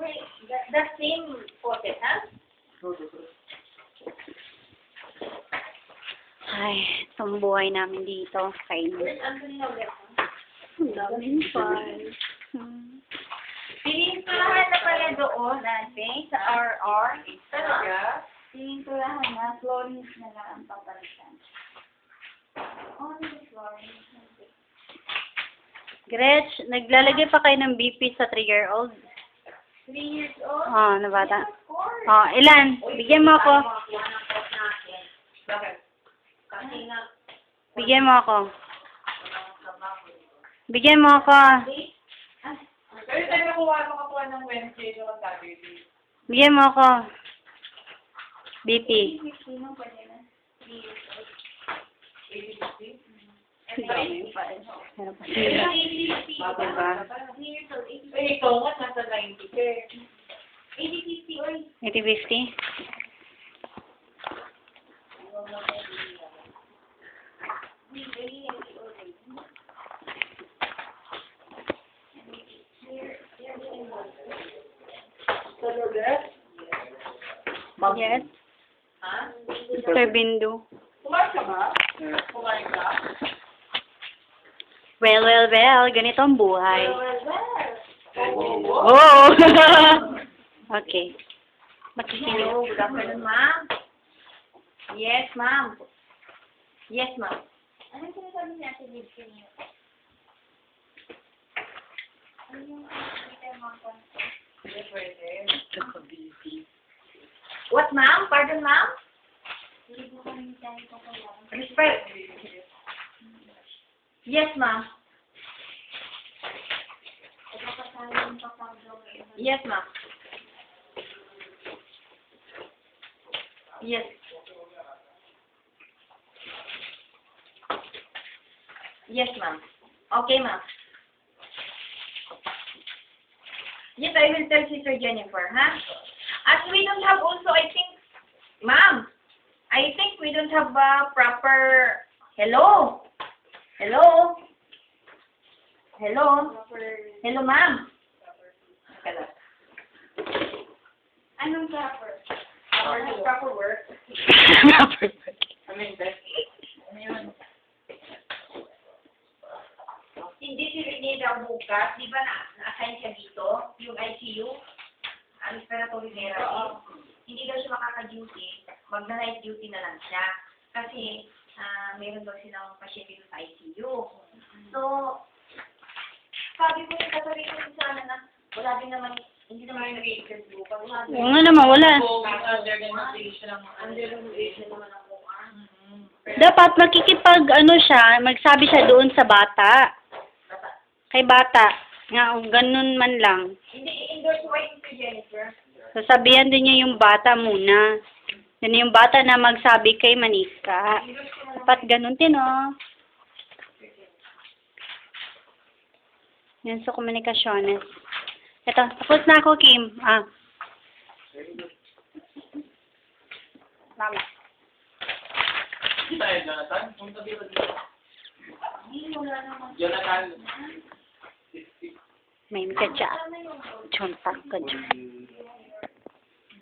Wait, the same faucet, ha? Ay, itong buhay namin dito. Kainis. Ang daming files. Pininturahan na pala doon, ate, sa RR. Talaga? Pininturahan na, florins na lang ang papalitan. Only florins. Gretch, naglalagay pa kayo ng BP sa 3-year-old? 3 years old? Oo, na bata. Of course. Oh, ilan? Bigyan mo ako. Bakit? Kasi nga, Bigyan mo ako. Bigyan mo ako. Pero tayo makakuha ng Wednesday yung sabi. Bigyan mo ako. BP. 50 nung pwede na. 3 years old. 80-50? Ang daming files. Meron pa sila. Diba? Eh, ikaw nga, nasa 90 ka. 80-50, oy. 80-50? Talaga? Yes. Ha? Mr. Bindu. Kumain ka ba? Kumain ka? Well, well, well. Ganito ang buhay. Oo. Oh! Okay. Makikinig. Hello, good afternoon, ma'am. Yes, ma'am. Yes, ma'am. Anong sinasabi niya sa lips niyo? Ano yung What, ma'am? Pardon, ma'am? Respect. Yes, ma'am. Yes, ma'am. Yes. Yes, ma'am. Okay, ma'am. Yes, I will tell Sister Jennifer, huh? As we don't have also, I think, ma'am, I think we don't have a proper, hello? Hello? Hello? Hello, ma'am? Hello. Anong proper? Proper work? I mean, best. Ano yun? Hindi si Rene daw bukas, di ba na-assign siya dito, yung ICU, ang respiratory therapy. Hindi daw siya makaka-duty, mag-night duty na lang siya. Kasi meron daw silang pasyente dito sa ICU. So, sabi ko yung kasari ko sana na wala din naman, hindi naman yung interview. Pag wala din, Oo nga naman, wala. Under renovation ang under renovation naman ang bukas. Dapat makikipag, siya, magsabi siya doon sa bata. Kay bata. Nga, ganun man lang. Hindi, i-endorse mo kay Sister Jennifer. Sasabihan din niya yung bata muna. Yan yung bata na magsabi kay Manika. Dapat ganun din, oh. Yan sa komunikasyones. Ito, tapos na ako, Kim. Tama. Tayo, Jonathan. Punta dito dito. Jonathan. May ka dyan. Chontak ka dyan.